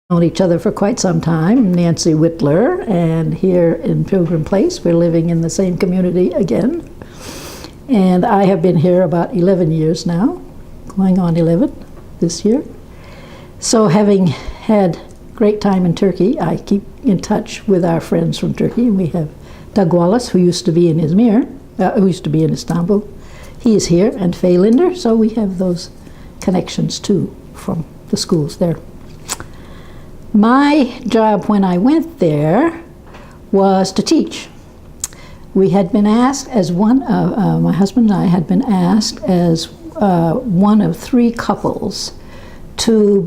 Known each other for quite some time, NancyWittler, and here in Pilgrim Place, we're living in the same community again. And I have been here about 11 years now, going on 11 this year. So having had great time in Turkey, I keep in touch with our friends from Turkey. We have Doug Wallace, who used to be in Izmir, who used to be in Istanbul. He is here, and Faye Linder, so we have those connections too from the schools there. My job when I went there was to teach. We had been asked as one of, my husband and I had been asked as one of three couples to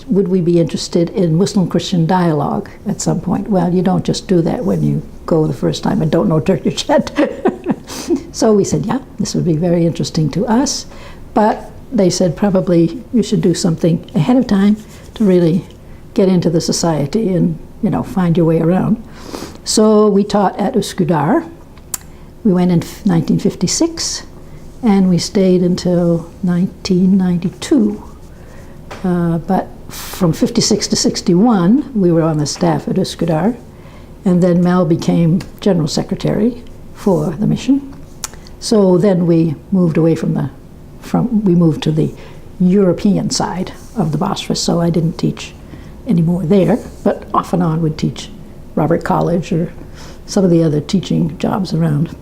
would we be interested in Muslim-Christian dialogue at some point. Well, you don't just do that when you go the first time and don't know Turkish yet. So we said, yeah, this would be very interesting to us. But they said probably you should do something ahead of time to really get into the society and, you know, find your way around. So we taught at Üsküdar. We went in 1956 and we stayed until 1992. But from 56 to 61, we were on the staff at Üsküdar, and then Mel became general secretary for the mission. So then we moved away we moved to the European side of the Bosphorus, so I didn't teach anymore there, but off and on would teach Robert College or some of the other teaching jobs around.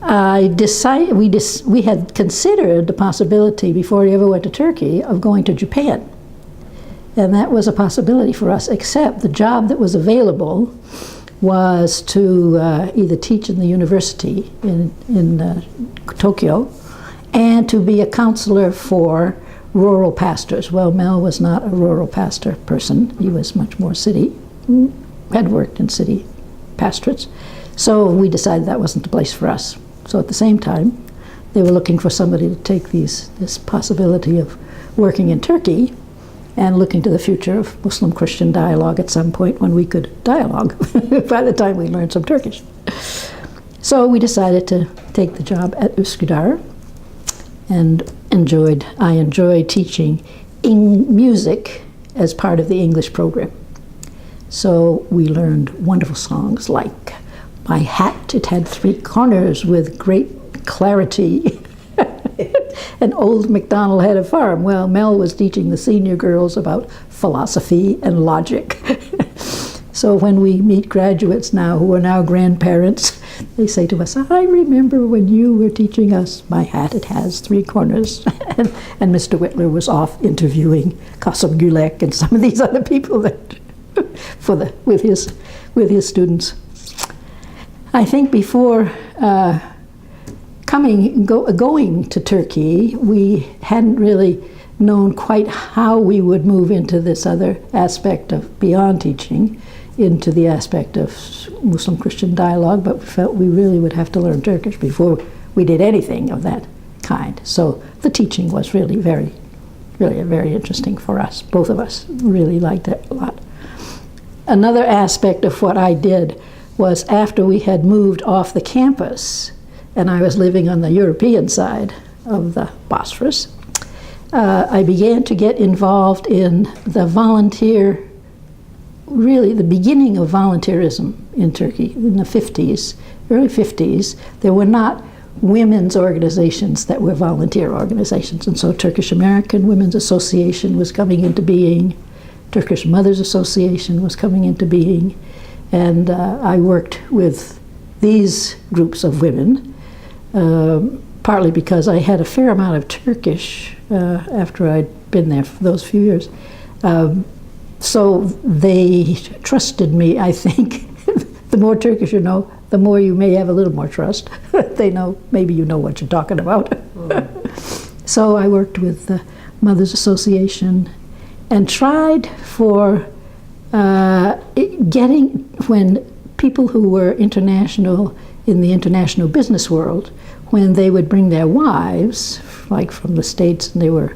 We had considered the possibility before we ever went to Turkey of going to Japan. And that was a possibility for us, except the job that was available was to either teach in the university in Tokyo and to be a counselor for rural pastors. Well, Mel was not a rural pastor person. He was much more city, had worked in city pastorates. So we decided that wasn't the place for us. So at the same time, they were looking for somebody to take this possibility of working in Turkey and looking to the future of Muslim-Christian dialogue at some point when we could dialogue by the time we learned some Turkish. So we decided to take the job at Üsküdar, and I enjoyed teaching music as part of the English program. So we learned wonderful songs like "My Hat, It Had Three Corners with Great Clarity," and "Old MacDonald Had a Farm." Well, Mel was teaching the senior girls about philosophy and logic. So when we meet graduates now who are now grandparents, they say to us, "I remember when you were teaching us, my hat, it has three corners." and Mr. Wittler was off interviewing Kasım Gülek and some of these other people that with his students. I think before going to Turkey, we hadn't really known quite how we would move into this other aspect of beyond teaching, into the aspect of Muslim-Christian dialogue, but we felt we really would have to learn Turkish before we did anything of that kind. So the teaching was really very interesting for us. Both of us really liked it a lot. Another aspect of what I did was after we had moved off the campus and I was living on the European side of the Bosphorus, I began to get involved in the beginning of volunteerism in Turkey in the 50s, early 50s. There were not women's organizations that were volunteer organizations, and so Turkish American Women's Association was coming into being, Turkish Mothers Association was coming into being, and I worked with these groups of women, partly because I had a fair amount of Turkish after I'd been there for those few years. So they trusted me, I think. The more Turkish you know, the more you may have a little more trust. They know, maybe you know what you're talking about. So I worked with the Mothers Association and tried for when people who were international in the international business world, when they would bring their wives, like from the States, and they were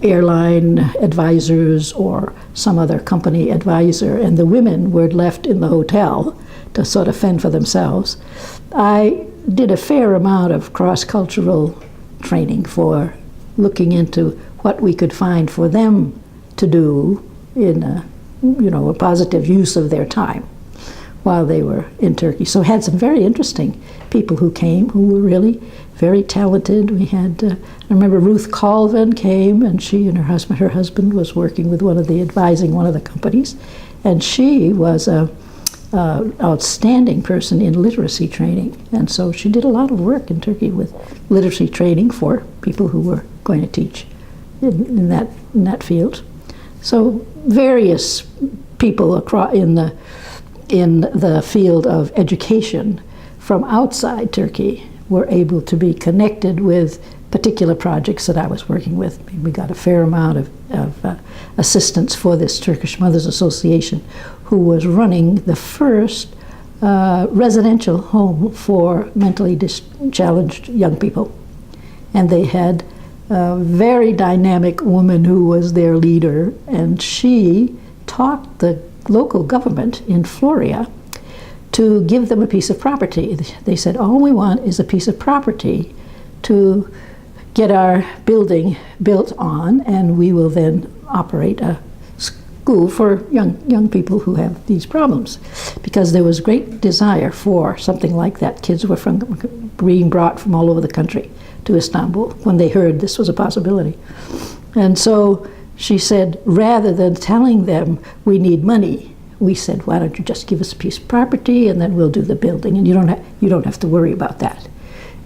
airline advisors or some other company advisor, and the women were left in the hotel to sort of fend for themselves. I did a fair amount of cross-cultural training for looking into what we could find for them to do in a positive use of their time while they were in Turkey. So had some very interesting people who came who were really very talented. We had, I remember Ruth Colvin came, and she and her husband was working with advising one of the companies, and she was a outstanding person in literacy training. And so she did a lot of work in Turkey with literacy training for people who were going to teach in that field. So various people across in the field of education from outside Turkey were able to be connected with particular projects that I was working with. We got a fair amount of assistance for this Turkish Mothers Association, who was running the first residential home for mentally challenged young people. And they had a very dynamic woman who was their leader, and she taught the local government in Floria to give them a piece of property. They said, all we want is a piece of property to get our building built on, and we will then operate a school for young people who have these problems. Because there was great desire for something like that. Kids were being brought from all over the country to Istanbul when they heard this was a possibility. And so she said, rather than telling them we need money, we said, why don't you just give us a piece of property and then we'll do the building, and you don't have to worry about that.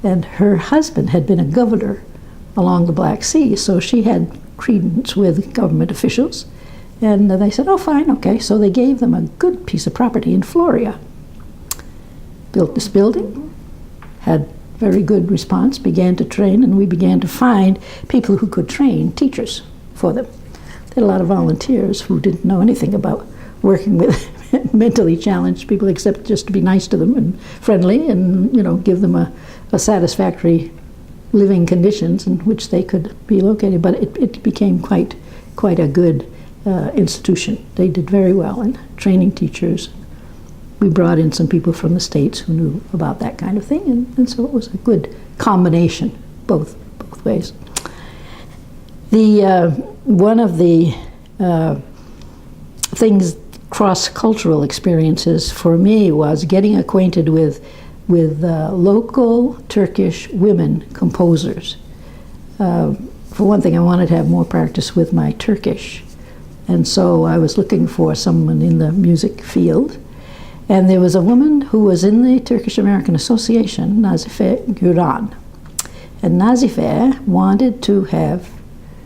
And her husband had been a governor along the Black Sea, so she had credence with government officials. And they said, oh, fine, okay. So they gave them a good piece of property in Floria. Built this building, had very good response, began to train, and we began to find people who could train teachers for them. They had a lot of volunteers who didn't know anything about working with mentally challenged people except just to be nice to them and friendly and, give them a satisfactory living conditions in which they could be located. But it became quite a good institution. They did very well in training teachers. We brought in some people from the States who knew about that kind of thing, and so it was a good combination, both ways. One of the things, cross-cultural experiences for me, was getting acquainted with local Turkish women composers. For one thing, I wanted to have more practice with my Turkish, and so I was looking for someone in the music field. And there was a woman who was in the Turkish American Association, Nazife Güran. And Nazife wanted to have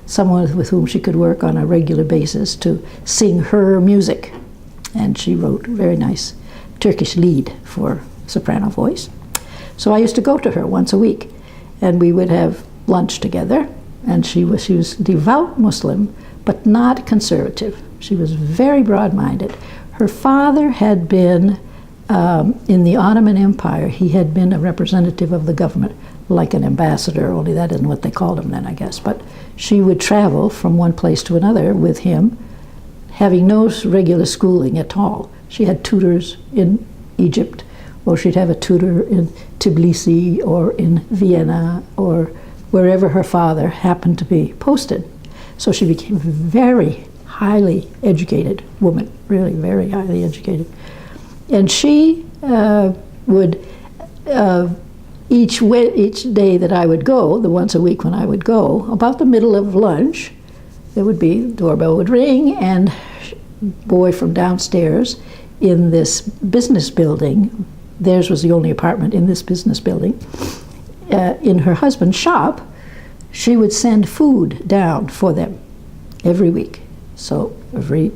someone with whom she could work on a regular basis to sing her music. And she wrote a very nice Turkish lied for soprano voice. So I used to go to her once a week, and we would have lunch together. And she was devout Muslim, but not conservative. She was very broad-minded. Her father had been, in the Ottoman Empire, he had been a representative of the government, like an ambassador, only that isn't what they called him then, I guess. But she would travel from one place to another with him, having no regular schooling at all. She had tutors in Egypt, or she'd have a tutor in Tbilisi or in Vienna or wherever her father happened to be posted. So she became a very highly educated woman, really very highly educated. And she would, each day that I would go, the once a week when I would go, about the middle of lunch, there would be, the doorbell would ring, and a boy from downstairs in this business building, theirs was the only apartment in this business building, in her husband's shop, she would send food down for them every week. So every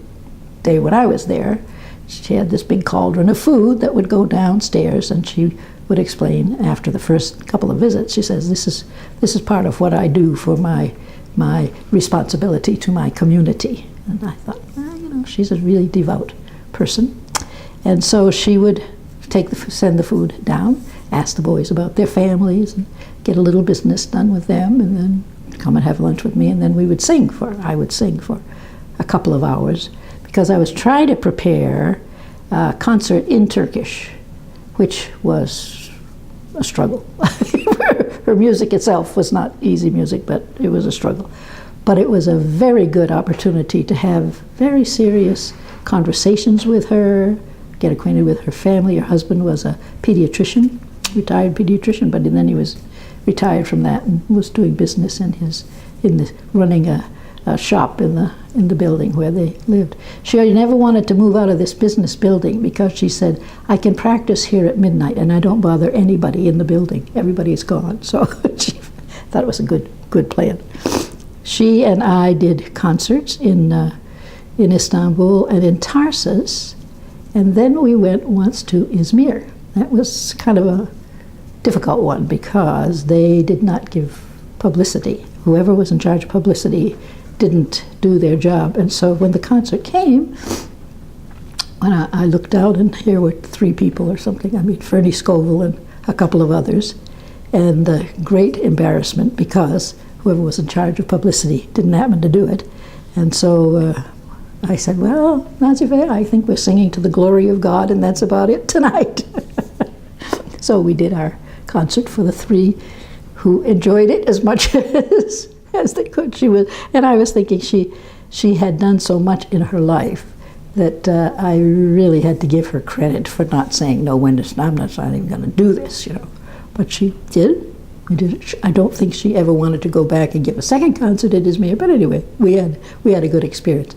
day when I was there, she had this big cauldron of food that would go downstairs, and she would explain after the first couple of visits, she says, this is part of what I do for my responsibility to my community. And I thought, she's a really devout person. And so she would send the food down, ask the boys about their families, and get a little business done with them, and then come and have lunch with me, and then I would sing for a couple of hours, because I was trying to prepare a concert in Turkish, which was a struggle. Her music itself was not easy music, but it was a struggle. But it was a very good opportunity to have very serious conversations with her, get acquainted with her family. Her husband was a pediatrician, retired pediatrician, but then he was retired from that and was doing business running a shop in the building where they lived. She never wanted to move out of this business building because she said, I can practice here at midnight and I don't bother anybody in the building. Everybody's gone. So she thought it was a good plan. She and I did concerts in Istanbul and in Tarsus, and then we went once to Izmir. That was kind of a difficult one because they did not give publicity. Whoever was in charge of publicity didn't do their job. And so when the concert came, when I looked out, and here were 3 people or something, Fernie Scoville and a couple of others, and great embarrassment because whoever was in charge of publicity didn't happen to do it. And so I said, well, NancyWittler, I think we're singing to the glory of God, and that's about it tonight. So we did our concert for the 3 who enjoyed it as much as they could. And I was thinking she had done so much in her life that I really had to give her credit for not saying, no, I'm not even going to do this, But she did. We did it. I don't think she ever wanted to go back and give a second concert at Izmir, but anyway, we had a good experience.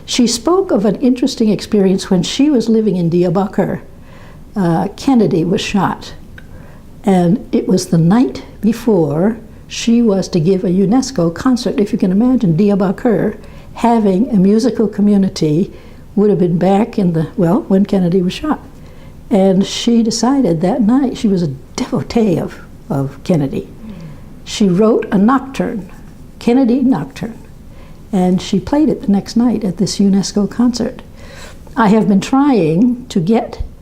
She spoke of an interesting experience when she was living in Diyarbakir. Kennedy was shot, and it was the night before she was to give a UNESCO concert. If you can imagine, Diyarbakir having a musical community would have been back when Kennedy was shot. And she decided that night, she was a devotee of Kennedy. She wrote a nocturne, Kennedy Nocturne, and she played it the next night at this UNESCO concert. I have been trying to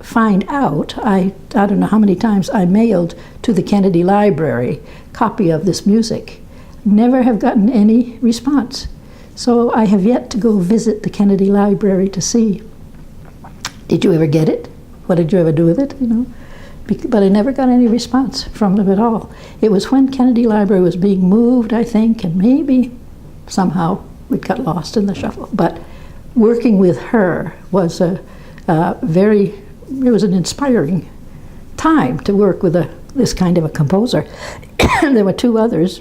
find out, I don't know how many times I mailed to the Kennedy Library a copy of this music. Never have gotten any response. So I have yet to go visit the Kennedy Library to see. Did you ever get it? What did you ever do with it? But I never got any response from them at all. It was when Kennedy Library was being moved, I think, and maybe somehow it got lost in the shuffle. But working with her was it was an inspiring time to work with this kind of a composer. There were 2 others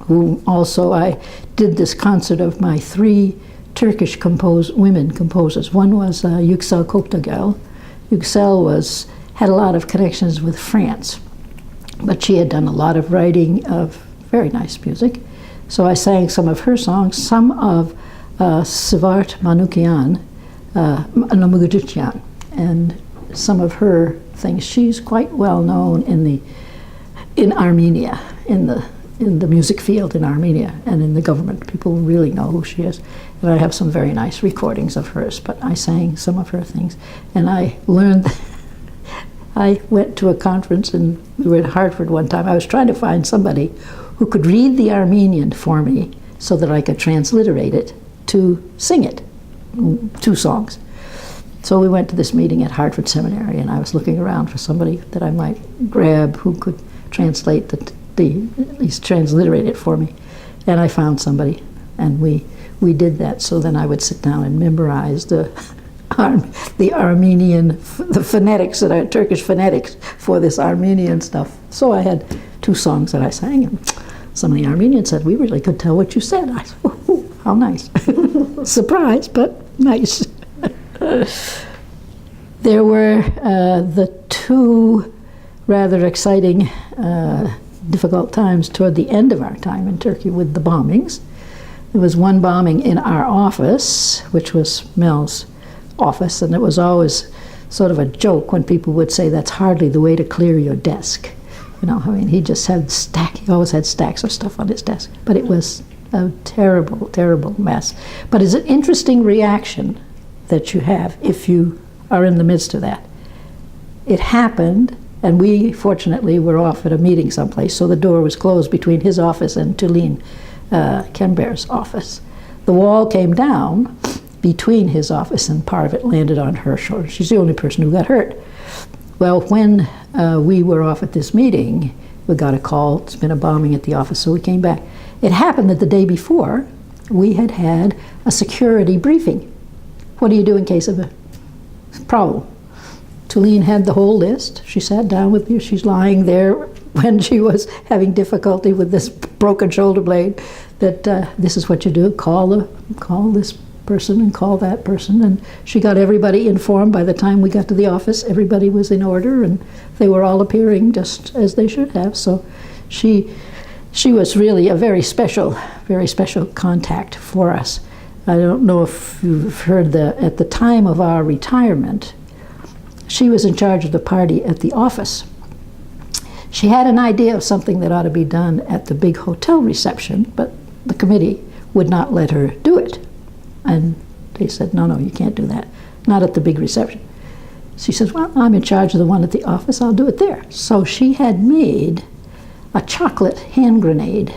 who also I did this concert of my 3 Turkish women composers. One was Yüksel Koptagel. Yüksel had a lot of connections with France, but she had done a lot of writing of very nice music. So I sang some of her songs, some of Svart Manukyan, and some of her things. She's quite well known in Armenia, in the music field in Armenia and in the government. People really know who she is. And I have some very nice recordings of hers, but I sang some of her things. And I learned, I went to a conference, and we were at Hartford one time. I was trying to find somebody who could read the Armenian for me so that I could transliterate it to sing it, 2 songs. So we went to this meeting at Hartford Seminary, and I was looking around for somebody that I might grab who could translate at least transliterate it for me. And I found somebody, and we did that. So then I would sit down and memorize the Armenian, the phonetics, Turkish phonetics for this Armenian stuff. So I had 2 songs that I sang, and some of the Armenians said, we really could tell what you said. I said, oh, how nice. Surprise, but nice. There were the 2 rather exciting, difficult times toward the end of our time in Turkey with the bombings. There was one bombing in our office, which was Mel's office, and it was always sort of a joke when people would say that's hardly the way to clear your desk. He just had he always had stacks of stuff on his desk. But it was a terrible, terrible mess. But it's an interesting reaction that you have if you are in the midst of that. It happened, and we fortunately were off at a meeting someplace, so the door was closed between his office and Tulin Kember's office. The wall came down between his office, and part of it landed on her shoulder. She's the only person who got hurt. Well, when we were off at this meeting, we got a call, it's been a bombing at the office, so we came back. It happened that the day before, we had had a security briefing. What do you do in case of a problem? Tulene had the whole list. She sat down with me. She's lying there when she was having difficulty with this broken shoulder blade, that this is what you do, call this person and call that person. And she got everybody informed. By the time we got to the office, everybody was in order, and they were all appearing just as they should have. So she was really a very special contact for us. I don't know if you've heard at the time of our retirement, she was in charge of the party at the office. She had an idea of something that ought to be done at the big hotel reception, but the committee would not let her do it. And they said, no, you can't do that, not at the big reception. She says, well, I'm in charge of the one at the office, I'll do it there. So she had made a chocolate hand grenade,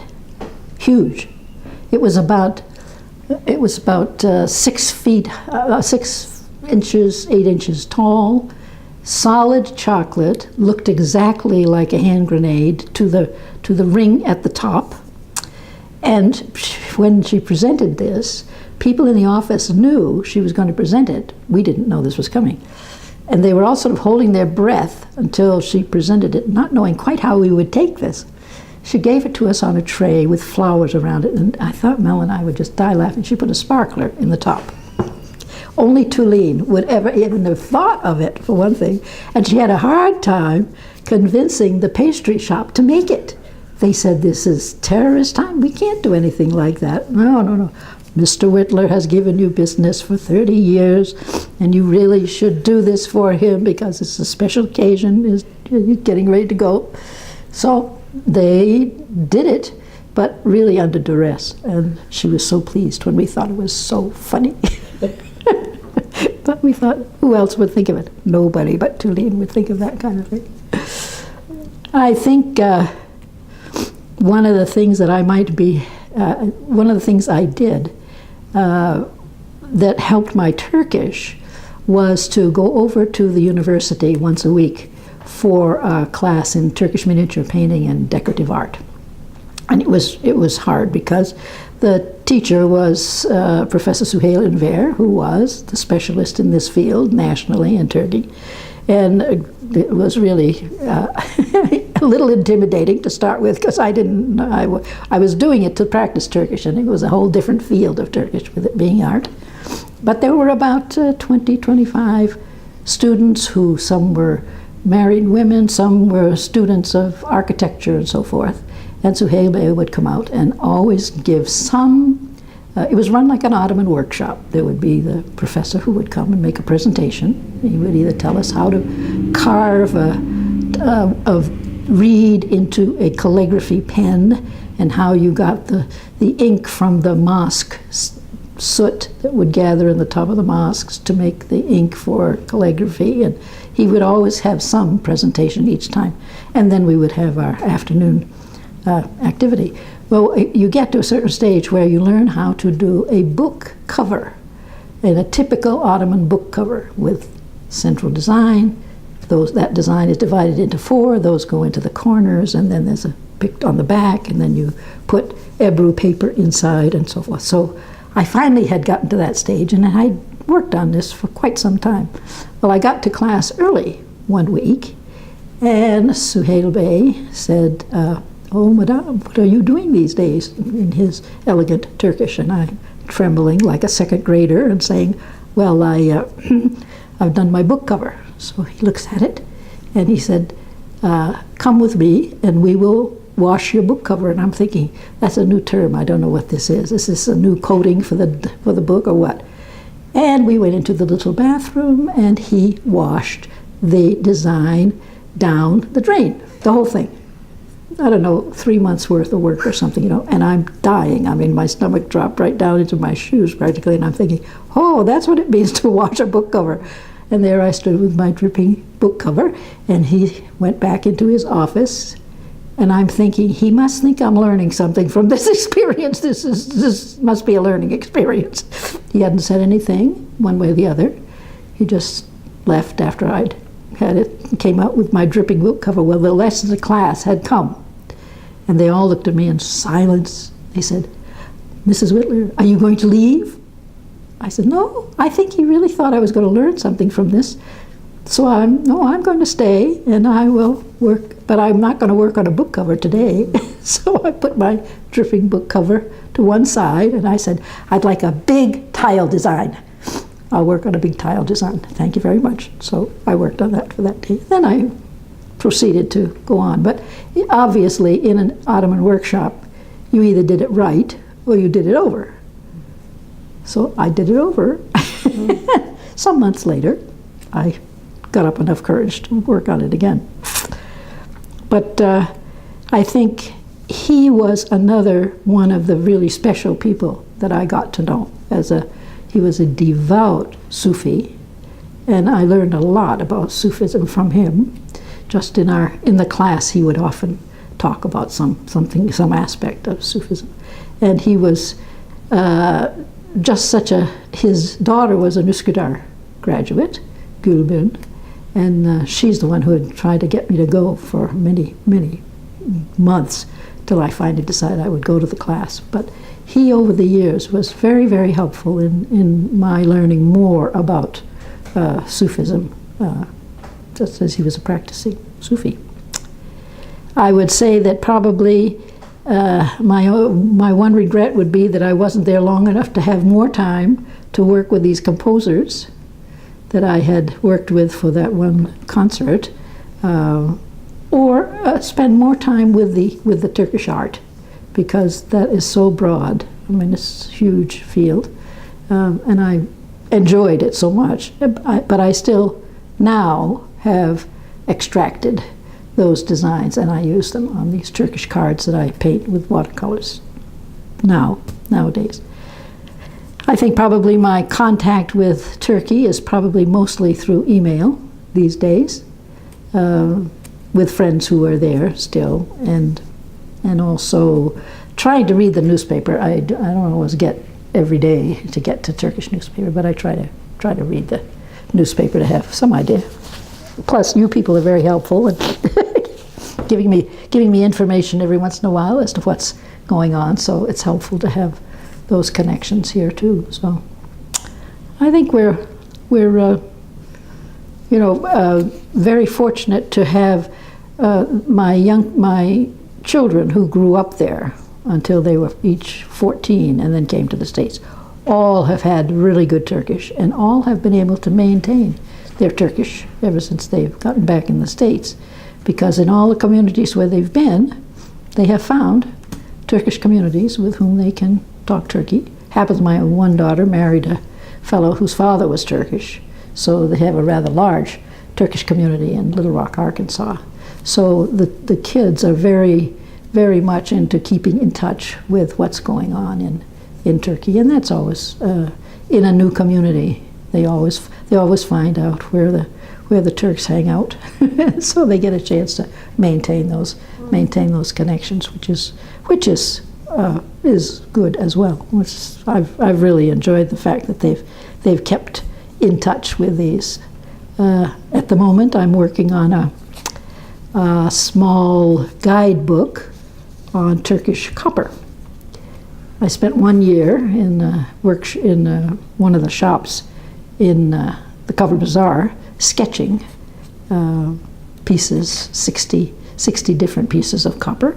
huge. It was about 6 feet, 6 inches, 8 inches tall, solid chocolate, looked exactly like a hand grenade to the ring at the top. And when she presented this, people in the office knew she was going to present it. We didn't know this was coming. And they were all sort of holding their breath until she presented it, not knowing quite how we would take this. She gave it to us on a tray with flowers around it, and I thought Mel and I would just die laughing. She put a sparkler in the top. Only Tulene would ever even have thought of it, for one thing. And she had a hard time convincing the pastry shop to make it. They said, this is terrorist time. We can't do anything like that. No. Mr. Wittler has given you business for 30 years, and you really should do this for him because it's a special occasion. He's getting ready to go. So they did it, but really under duress. And she was so pleased when we thought it was so funny. But we thought, who else would think of it? Nobody but Tulene would think of that kind of thing. I think one of the things I did that helped my Turkish was to go over to the university once a week for a class in Turkish miniature painting and decorative art. And it was hard because the teacher was Professor Suhail Enver, who was the specialist in this field nationally in Turkey. And it was really a little intimidating to start with because I was doing it to practice Turkish, and it was a whole different field of Turkish with it being art. But there were about 25 students who, some were married women, some were students of architecture and so forth. And Suhail Bey would come out and always give some, it was run like an Ottoman workshop. There would be the professor who would come and make a presentation. He would either tell us how to carve a reed into a calligraphy pen and how you got the ink from the mosque soot that would gather in the top of the mosques to make the ink for calligraphy. And he would always have some presentation each time. And then we would have our afternoon activity. Well, you get to a certain stage where you learn how to do a book cover, in a typical Ottoman book cover with central design. That design is divided into 4. Those go into the corners, and then there's a picked on the back, and then you put Ebru paper inside and so forth. So I finally had gotten to that stage, and I worked on this for quite some time. Well, I got to class early one week, and Suhail Bey said, "Oh, madame, what are you doing these days?" in his elegant Turkish, and I, trembling like a second grader and saying, "Well, I've done my book cover." So he looks at it, and he said, "Come with me, and we will wash your book cover." And I'm thinking, that's a new term. I don't know what this is. Is this a new coating for the book or what? And we went into the little bathroom, and he washed the design down the drain, the whole thing. I don't know, 3 months worth of work or something, you know, and I'm dying. I mean, my stomach dropped right down into my shoes practically, and I'm thinking, oh, that's what it means to wash a book cover. And there I stood with my dripping book cover, and he went back into his office, and I'm thinking, he must think I'm learning something from this experience. This must be a learning experience. He hadn't said anything, one way or the other. He just left after I'd had it, came out with my dripping book cover. Well, the rest of the class had come, and they all looked at me in silence. He said, "Mrs. Wittler, are you going to leave?" I said, "No, I think he really thought I was going to learn something from this. So I'm going to stay, and I will work, but I'm not going to work on a book cover today." So I put my dripping book cover to one side, and I said, "I'd like a big tile design. I'll work on a big tile design. Thank you very much." So I worked on that for that day. Then I proceeded to go on. But obviously, in an Ottoman workshop, you either did it right or you did it over. So I did it over. Some months later, I got up enough courage to work on it again. But I think he was another one of the really special people that I got to know. He was a devout Sufi, and I learned a lot about Sufism from him. Just in the class, he would often talk about some aspect of Sufism, and he was just his daughter was an Üsküdar graduate, Gülbin, and she's the one who had tried to get me to go for many, many months till I finally decided I would go to the class. But he, over the years, was very, very helpful in my learning more about Sufism, just as he was a practicing Sufi. I would say that probably my one regret would be that I wasn't there long enough to have more time to work with these composers that I had worked with for that one concert, or spend more time with the Turkish art, because that is so broad. I mean, it's a huge field, and I enjoyed it so much. But I still now have extracted those designs, and I use them on these Turkish cards that I paint with watercolors nowadays. I think probably my contact with Turkey is probably mostly through email these days, with friends who are there still, and also trying to read the newspaper. I don't always get every day to get to Turkish newspaper, but I try to read the newspaper to have some idea. Plus, you people are very helpful and giving me information every once in a while as to what's going on. So it's helpful to have those connections here too. So I think we're very fortunate to have my children who grew up there until they were each 14 and then came to the States. All have had really good Turkish, and all have been able to maintain their Turkish ever since they've gotten back in the States, because in all the communities where they've been, they have found Turkish communities with whom they can talk Turkey. Happens my one daughter married a fellow whose father was Turkish, so they have a rather large Turkish community in Little Rock, Arkansas. So the kids are very, very much into keeping in touch with what's going on in Turkey, and that's always in a new community. They always find out where the Turks hang out, so they get a chance to maintain those connections, which is good as well. Which I've really enjoyed the fact that they've kept in touch with these. At the moment, I'm working on a small guidebook on Turkish copper. I spent 1 year in one of the shops in the Covered Bazaar, sketching pieces, 60 different pieces of copper.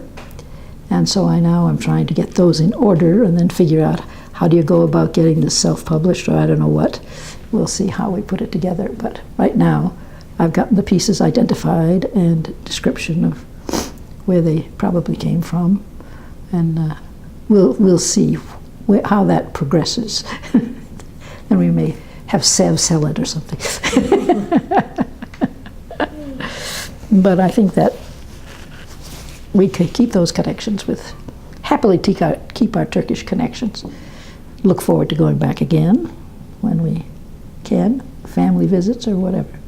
And so I'm trying to get those in order and then figure out how do you go about getting this self-published, or I don't know what. We'll see how we put it together. But right now, I've gotten the pieces identified and description of where they probably came from. And we'll see how that progresses. And we may have Sev sell it or something. But I think that we could keep those connections happily keep our Turkish connections. Look forward to going back again when we can, family visits or whatever.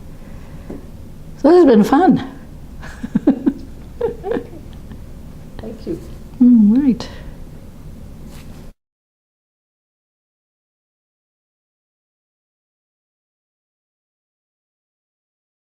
So this has been fun. Thank you. All right.